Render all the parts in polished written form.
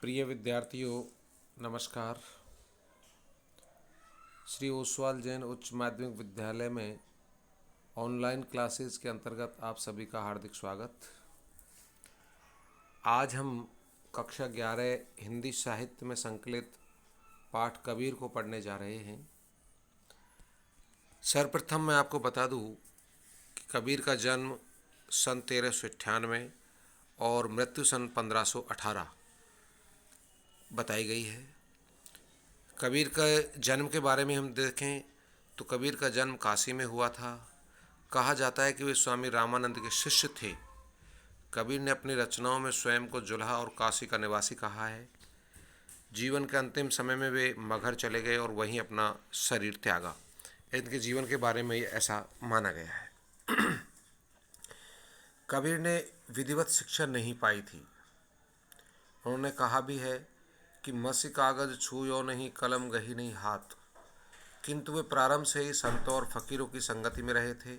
प्रिय विद्यार्थियों, नमस्कार। श्री ओसवाल जैन उच्च माध्यमिक विद्यालय में ऑनलाइन क्लासेस के अंतर्गत आप सभी का हार्दिक स्वागत। आज हम कक्षा 11 हिंदी साहित्य में संकलित पाठ कबीर को पढ़ने जा रहे हैं। सर्वप्रथम मैं आपको बता दूं कि कबीर का जन्म सन 1398 और मृत्यु सन 1518 बताई गई है। कबीर का जन्म के बारे में हम देखें तो कबीर का जन्म काशी में हुआ था। कहा जाता है कि वे स्वामी रामानंद के शिष्य थे। कबीर ने अपनी रचनाओं में स्वयं को जुल्हा और काशी का निवासी कहा है। जीवन के अंतिम समय में वे मगहर चले गए और वहीं अपना शरीर त्यागा। इनके जीवन के बारे में ऐसा माना गया है। कबीर ने विधिवत शिक्षा नहीं पाई थी। उन्होंने कहा भी है कि मसी कागज छूयो नहीं, कलम गही नहीं हाथ। किंतु वे प्रारंभ से ही संतों और फकीरों की संगति में रहे थे,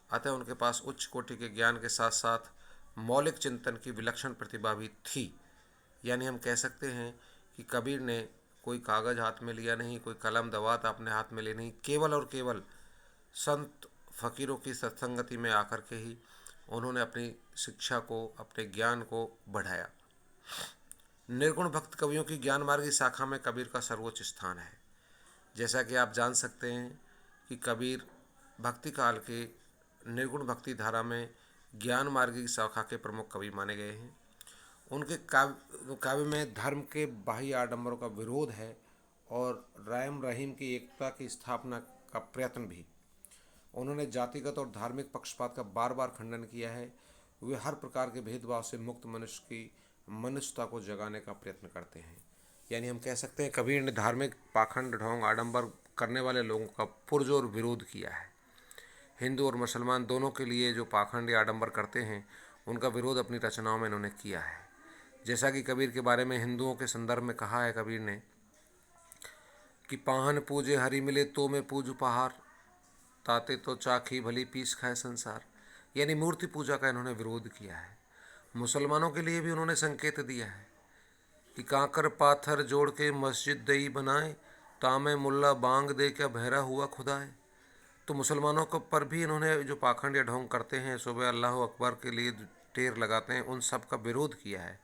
अतः उनके पास उच्च कोटि के ज्ञान के साथ साथ मौलिक चिंतन की विलक्षण प्रतिभा भी थी। यानी हम कह सकते हैं कि कबीर ने कोई कागज हाथ में लिया नहीं, कोई कलम दवात अपने हाथ में ले नहीं, केवल और केवल संत फकीरों की सत्संगति में आकर के ही उन्होंने अपनी शिक्षा को, अपने ज्ञान को बढ़ाया। निर्गुण भक्त कवियों की ज्ञान मार्गी शाखा में कबीर का सर्वोच्च स्थान है। जैसा कि आप जान सकते हैं कि कबीर भक्ति काल के निर्गुण भक्ति धारा में ज्ञान मार्गी शाखा के प्रमुख कवि माने गए हैं। उनके काव्य में धर्म के बाह्य आडंबरों का विरोध है और राम रहीम की एकता की स्थापना का प्रयत्न भी। उन्होंने जातिगत और धार्मिक पक्षपात का बार बार खंडन किया है। वे हर प्रकार के भेदभाव से मुक्त मनुष्य की मनुष्यता को जगाने का प्रयत्न करते हैं। यानी हम कह सकते हैं कबीर ने धार्मिक पाखंड, ढोंग, आडंबर करने वाले लोगों का पुरजोर विरोध किया है। हिंदू और मुसलमान दोनों के लिए जो पाखंड या आडंबर करते हैं, उनका विरोध अपनी रचनाओं में इन्होंने किया है। जैसा कि कबीर के बारे में हिंदुओं के संदर्भ में कहा है कबीर ने कि पाहन पूजे हरि मिले तो मैं पूज उपहार, ताते तो चाखी भली पीस खाए संसार। यानी मूर्ति पूजा का इन्होंने विरोध किया है। मुसलमानों के लिए भी उन्होंने संकेत दिया है कि कांकर पाथर जोड़ के मस्जिद दई बनाए, तामे मुल्ला बांग दे क्या बहरा हुआ खुदाए। तो मुसलमानों को पर भी इन्होंने जो पाखंड या ढोंग करते हैं, सुबह अल्लाह अकबर के लिए टेर लगाते हैं, उन सब का विरोध किया है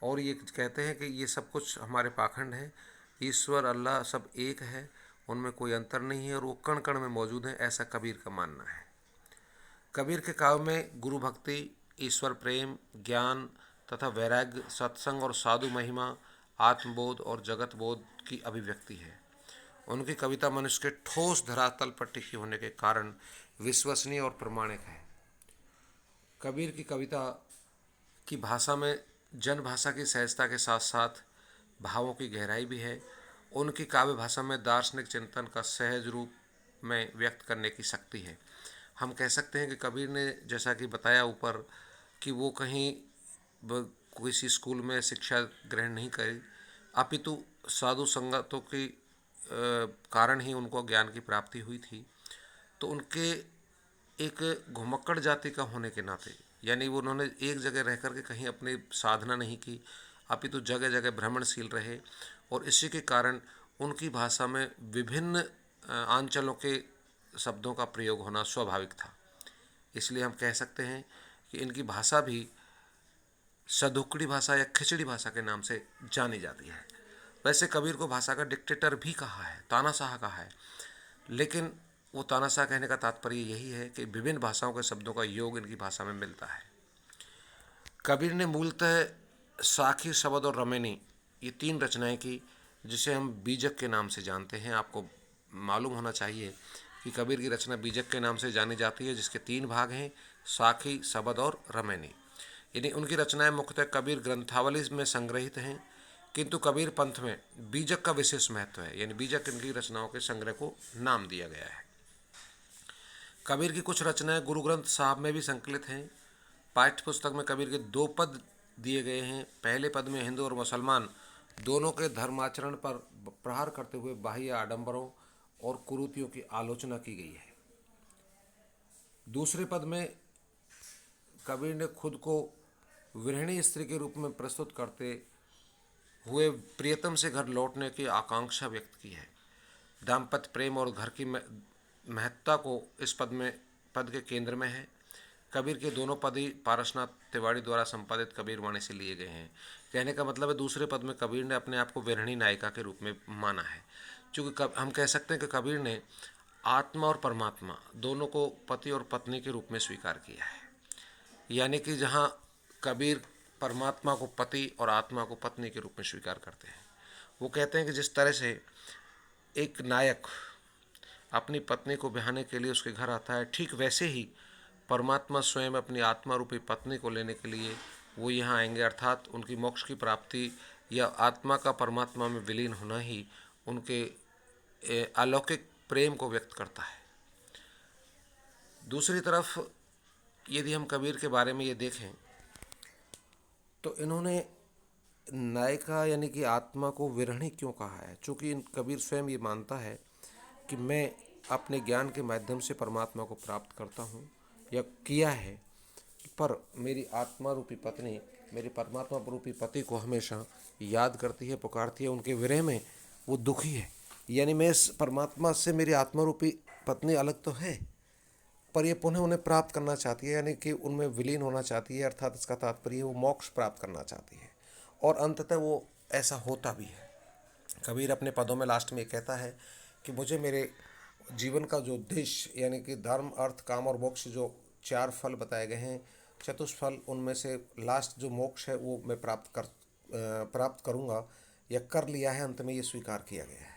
और ये कहते हैं कि ये सब कुछ हमारे पाखंड है। ईश्वर अल्लाह सब एक है, उनमें कोई अंतर नहीं है और वो कण कण में मौजूद है, ऐसा कबीर का मानना है। कबीर के काव्य में गुरु भक्ति, ईश्वर प्रेम, ज्ञान तथा वैराग्य, सत्संग और साधु महिमा, आत्मबोध और जगत बोध की अभिव्यक्ति है। उनकी कविता मनुष्य के ठोस धरातल पर टिकी होने के कारण विश्वसनीय और प्रमाणिक है। कबीर की कविता की भाषा में जनभाषा की सहजता के साथ साथ भावों की गहराई भी है। उनकी काव्य भाषा में दार्शनिक चिंतन का सहज रूप में व्यक्त करने की शक्ति है। हम कह सकते हैं कि कबीर ने, जैसा कि बताया ऊपर, कि वो कहीं किसी स्कूल में शिक्षा ग्रहण नहीं करी, अपितु साधु संगतों के कारण ही उनको ज्ञान की प्राप्ति हुई थी। तो उनके एक घुमक्कड़ जाति का होने के नाते, यानी वो उन्होंने एक जगह रह कर के कहीं अपनी साधना नहीं की, अपितु जगह जगह भ्रमणशील रहे और इसी के कारण उनकी भाषा में विभिन्न आंचलों के शब्दों का प्रयोग होना स्वाभाविक था। इसलिए हम कह सकते हैं कि इनकी भाषा भी सदुकड़ी भाषा या खिचड़ी भाषा के नाम से जानी जाती है। वैसे कबीर को भाषा का डिक्टेटर भी कहा है, तानाशाह कहा है, लेकिन वो तानाशाह कहने का तात्पर्य यही है कि विभिन्न भाषाओं के शब्दों का योग इनकी भाषा में मिलता है। कबीर ने मूलतः साखी, शबद और रमेनी, ये तीन रचनाएं की, जिसे हम बीजक के नाम से जानते हैं। आपको मालूम होना चाहिए कि कबीर की रचना बीजक के नाम से जानी जाती है, जिसके तीन भाग हैं, साखी, शबद और रमेनी। यानी उनकी रचनाएं मुख्यतः कबीर ग्रंथावली में संग्रहित हैं, किंतु कबीर पंथ में बीजक का विशेष महत्व है। यानी बीजक इनकी रचनाओं के संग्रह को नाम दिया गया है। कबीर की कुछ रचनाएं गुरु ग्रंथ साहब में भी संकलित हैं। पाठ्य पुस्तक में कबीर के दो पद दिए गए हैं। पहले पद में हिंदू और मुसलमान दोनों के धर्माचरण पर प्रहार करते हुए बाह्य आडंबरों और कुरीतियों की आलोचना की गई है। दूसरे पद में कबीर ने खुद को गृहिणी स्त्री के रूप में प्रस्तुत करते हुए प्रियतम से घर लौटने की आकांक्षा व्यक्त की है। दाम्पत्य प्रेम और घर की महत्ता को इस पद के केंद्र में है। कबीर के दोनों पद ही पारसनाथ तिवारी द्वारा संपादित कबीर वाणी से लिए गए हैं। कहने का मतलब है दूसरे पद में कबीर ने अपने आप को विरहिणी नायिका के रूप में माना है। चूँकि हम कह सकते हैं कि कबीर ने आत्मा और परमात्मा दोनों को पति और पत्नी के रूप में स्वीकार किया है। यानी कि जहाँ कबीर परमात्मा को पति और आत्मा को पत्नी के रूप में स्वीकार करते हैं। वो कहते हैं कि जिस तरह से एक नायक अपनी पत्नी को ब्याहने के लिए उसके घर आता है, ठीक वैसे ही परमात्मा स्वयं अपनी आत्मा रूपी पत्नी को लेने के लिए वो यहाँ आएंगे। अर्थात उनकी मोक्ष की प्राप्ति या आत्मा का परमात्मा में विलीन होना ही उनके अलौकिक प्रेम को व्यक्त करता है। दूसरी तरफ यदि हम कबीर के बारे में ये देखें तो इन्होंने नायिका यानी कि आत्मा को विरहिणी क्यों कहा है? चूँकि कबीर स्वयं ये मानता है कि मैं अपने ज्ञान के माध्यम से परमात्मा को प्राप्त करता हूँ या किया है, पर मेरी आत्मा रूपी पत्नी मेरे परमात्मा रूपी पति को हमेशा याद करती है, पुकारती है। उनके विरह में वो दुखी है। यानी मैं इस परमात्मा से मेरी आत्मा रूपी पत्नी अलग तो है, पर ये पुनः उन्हें प्राप्त करना चाहती है, यानी कि उनमें विलीन होना चाहती है। अर्थात इसका तात्पर्य वो मोक्ष प्राप्त करना चाहती है और अंततः वो ऐसा होता भी है। कबीर अपने पदों में लास्ट में कहता है कि मुझे मेरे जीवन का जो उद्देश्य यानी कि धर्म, अर्थ, काम और मोक्ष जो 4 फल बताए गए हैं, चतुष्फल, उनमें से लास्ट जो मोक्ष है वो मैं प्राप्त करूँगा या कर लिया है। अंत में ये स्वीकार किया गया है।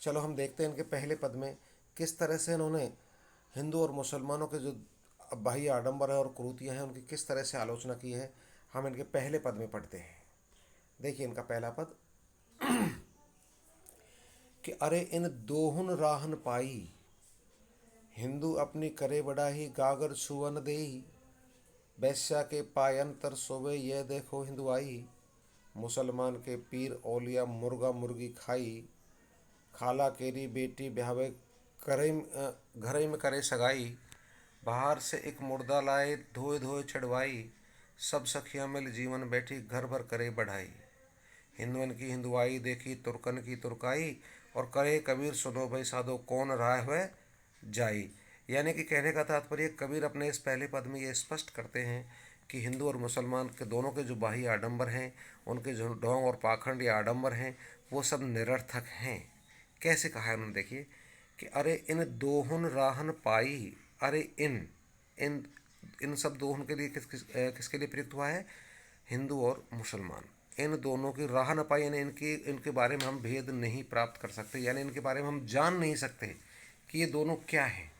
चलो हम देखते हैं इनके पहले पद में किस तरह से इन्होंने हिंदू और मुसलमानों के जो बाह्य आडंबर है और कुरीतियाँ हैं उनकी किस तरह से आलोचना की है। हम इनके पहले पद में पढ़ते हैं। देखिए इनका पहला पद कि अरे इन दोहुन राहन पाई, हिंदू अपनी करे बढ़ाही, गागर छुअन देही, वैश्या के पायन तर सोवे यह देखो हिंदुआई, मुसलमान के पीर ओलिया मुर्गा मुर्गी खाई, खाला केरी बेटी ब्यावे घरे में करे सगाई, बाहर से एक मुर्दा लाए धोए धोए चढ़वाई, सब सखियाँ मिल जीवन बैठी घर भर करे बढ़ाई, हिंदुअन की हिंदुआई देखी तुर्कन की तुर्काई, और करे कबीर सुनो भाई साधो कौन राय हुए जाई। यानी कि कहने का तात्पर्य कबीर अपने इस पहले पद में ये स्पष्ट करते हैं कि हिंदू और मुसलमान के दोनों के जो बाह्य आडंबर हैं, उनके जो ढोंग और पाखंड या आडंबर हैं, वो सब निरर्थक हैं। कैसे कहा है उन्होंने? देखिए कि अरे इन दोहन राहन पाई, अरे इन इन इन सब दोहन के लिए किसके लिए प्रयुक्त हुआ है? हिंदू और मुसलमान। इन दोनों की राह न पाई, यानी इनके बारे में हम भेद नहीं प्राप्त कर सकते, यानी इनके बारे में हम जान नहीं सकते कि ये दोनों क्या है।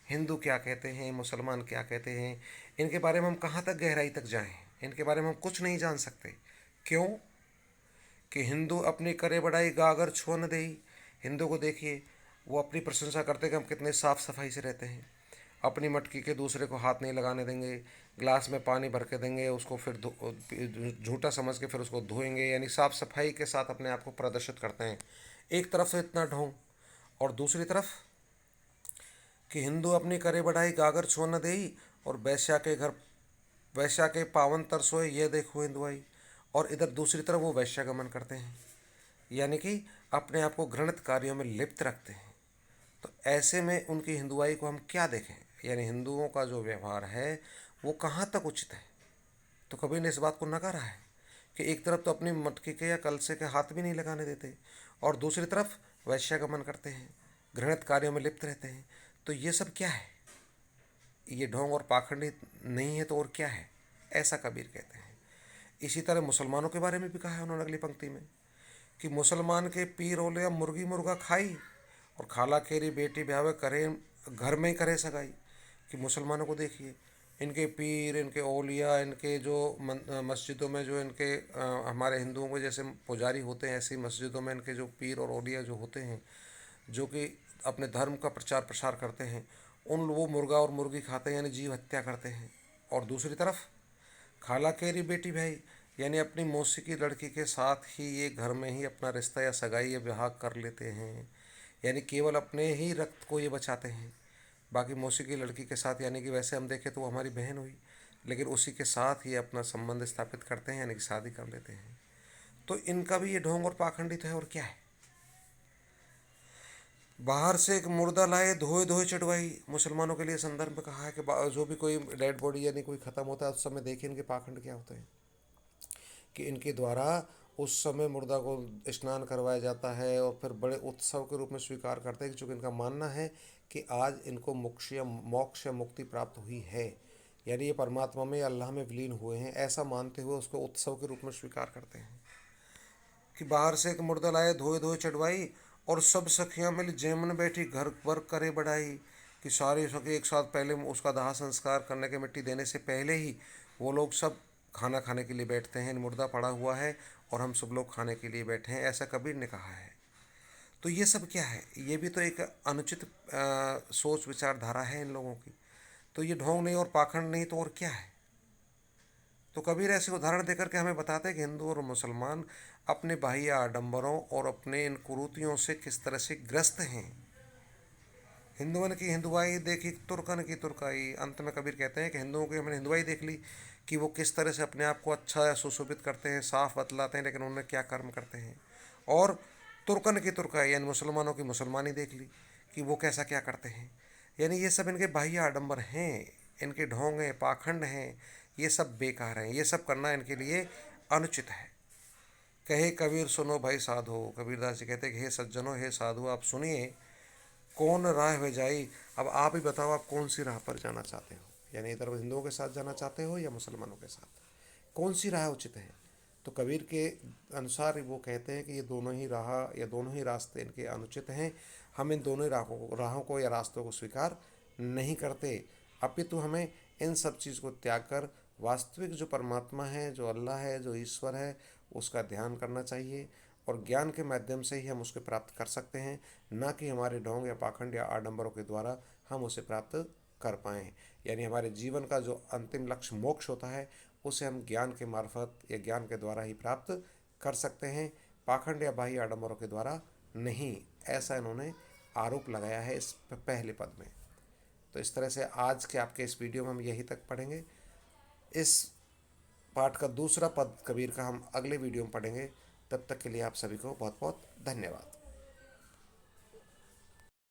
हिंदू क्या कहते हैं, मुसलमान क्या कहते हैं, इनके बारे में हम कहाँ तक गहराई तक जाएं? इनके बारे में हम कुछ नहीं जान सकते। क्यों? कि हिंदू अपनी करे बढ़ाई गागर छुअ न देही। हिंदू को देखिए, वो अपनी प्रशंसा करते कि हम कितने साफ़ सफाई से रहते हैं, अपनी मटकी के दूसरे को हाथ नहीं लगाने देंगे, ग्लास में पानी भर के देंगे, उसको फिर झूठा समझ के फिर उसको धोएंगे, यानी साफ़ सफाई के साथ अपने आप को प्रदर्शित करते हैं। एक तरफ से इतना ढोंग, और दूसरी तरफ कि हिंदू अपनी करे बढ़ाई गागर छुअ न देही, और वैश्या के पावन तरसोए ये देखो हिंदुआई, और इधर दूसरी तरफ वो वैश्यागमन करते हैं, यानी कि अपने आप को घृणित कार्यों में लिप्त रखते हैं। तो ऐसे में उनकी हिंदुआई को हम क्या देखें? यानी हिंदुओं का जो व्यवहार है वो कहाँ तक उचित है? तो कभी ने इस बात को नकारा है कि एक तरफ तो अपनी मटके के या कलसे के हाथ भी नहीं लगाने देते, और दूसरी तरफ वैश्यागमन करते हैं, घृणित कार्यों में लिप्त रहते हैं। तो ये सब क्या है? ये ढोंग और पाखंडी नहीं है तो और क्या है? ऐसा कबीर कहते हैं। इसी तरह मुसलमानों के बारे में भी कहा है उन्होंने अगली पंक्ति में कि मुसलमान के पीर ओले मुर्गी मुर्गा खाई, और खाला केरी बेटी ब्यावे करे घर में ही करे सगाई। कि मुसलमानों को देखिए, इनके पीर, इनके औलिया, इनके जो मस्जिदों में जो इनके हमारे हिंदुओं के जैसे पुजारी होते हैं, ऐसी मस्जिदों में इनके जो पीर और औलिया जो होते हैं, जो कि अपने धर्म का प्रचार प्रसार करते हैं, वो मुर्गा और मुर्गी खाते हैं, यानी जीव हत्या करते हैं। और दूसरी तरफ खाला केरी बेटी भाई, यानी अपनी मौसी की लड़की के साथ ही ये घर में ही अपना रिश्ता या सगाई या ब्याह कर लेते हैं, यानी केवल अपने ही रक्त को ये बचाते हैं। बाकी मौसी की लड़की के साथ, यानी कि वैसे हम देखें तो वो हमारी बहन हुई, लेकिन उसी के साथ ही अपना संबंध स्थापित करते हैं, यानी कि शादी कर लेते हैं। तो इनका भी ये ढोंग और पाखंडित है और क्या है। बाहर से एक मुर्दा लाए, धोए धोए चटवाई। मुसलमानों के लिए संदर्भ में कहा है कि जो भी कोई डेड बॉडी यानी कोई ख़त्म होता है उस समय देखिए इनके पाखंड क्या होते हैं, कि इनके द्वारा उस समय मुर्दा को स्नान करवाया जाता है और फिर बड़े उत्सव के रूप में स्वीकार करते हैं, क्योंकि इनका मानना है कि आज इनको मोक्ष या मुक्ति प्राप्त हुई है, यानी ये परमात्मा में अल्लाह में विलीन हुए हैं, ऐसा मानते हुए उसको उत्सव के रूप में स्वीकार करते हैं। कि बाहर से एक मुर्दा लाए, धोए धोए चढ़वाई, और सब सखियां मिल जेमन बैठी घर पर करे बढ़ाई। कि सारी सखी एक साथ पहले उसका दाह संस्कार करने के मिट्टी देने से पहले ही वो लोग सब खाना खाने के लिए बैठते हैं। मुर्दा पड़ा हुआ है और हम सब लोग खाने के लिए बैठे हैं, ऐसा कबीर ने कहा है। तो ये सब क्या है, ये भी तो एक अनुचित सोच विचारधारा है इन लोगों की। तो ये ढोंग नहीं और पाखंड नहीं तो और क्या है। तो कबीर ऐसे उदाहरण देकर के हमें बताते हैं कि हिंदू और मुसलमान अपने बाह्य आडंबरों और अपने इन कुरीतियों से किस तरह से ग्रस्त हैं। हिंदुओं की हिंदुआई देखी, तुर्कन की तुर्काई। अंत में कबीर कहते हैं कि हिंदुओं की हमने हिंदुआई देख ली कि वो किस तरह से अपने आप को अच्छा या सुशोभित करते हैं, साफ बतलाते हैं, लेकिन उन्हें क्या कर्म करते हैं। और तुर्कन की तुर्काई यानी मुसलमानों की मुसलमानी देख ली कि वो कैसा क्या करते हैं। यानी ये सब इनके बाह्य आडंबर हैं, इनके ढोंग हैं, पाखंड हैं, ये सब बेकार हैं, ये सब करना इनके लिए अनुचित है। कहे कबीर सुनो भाई साधो, कबीरदास जी कहते हैं कि हे सज्जनों, हे साधु, आप सुनिए, कौन राह में जाई। अब आप ही बताओ आप कौन सी राह पर जाना चाहते हो, यानी इधर हिंदुओं के साथ जाना चाहते हो या मुसलमानों के साथ, कौन सी राह उचित है। तो कबीर के अनुसार वो कहते हैं कि ये दोनों ही राह या दोनों ही रास्ते इनके अनुचित हैं। हम इन दोनों ही राहों को या रास्तों को स्वीकार नहीं करते, अपितु हमें इन सब चीज़ को त्याग कर वास्तविक जो परमात्मा है, जो अल्लाह है, जो ईश्वर है, उसका ध्यान करना चाहिए। और ज्ञान के माध्यम से ही हम उसके प्राप्त कर सकते हैं, ना कि हमारे ढोंग या पाखंड या आडंबरों के द्वारा हम उसे प्राप्त कर पाएँ। यानी हमारे जीवन का जो अंतिम लक्ष्य मोक्ष होता है उसे हम ज्ञान के मार्फत या ज्ञान के द्वारा ही प्राप्त कर सकते हैं, पाखंड या बाह्य आडंबरों के द्वारा नहीं। ऐसा इन्होंने आरोप लगाया है इस पहले पद में। तो इस तरह से आज के आपके इस वीडियो में हम यही तक पढ़ेंगे। इस पाठ का दूसरा पद कबीर का हम अगले वीडियो में पढ़ेंगे। तब तक के लिए आप सभी को बहुत बहुत धन्यवाद।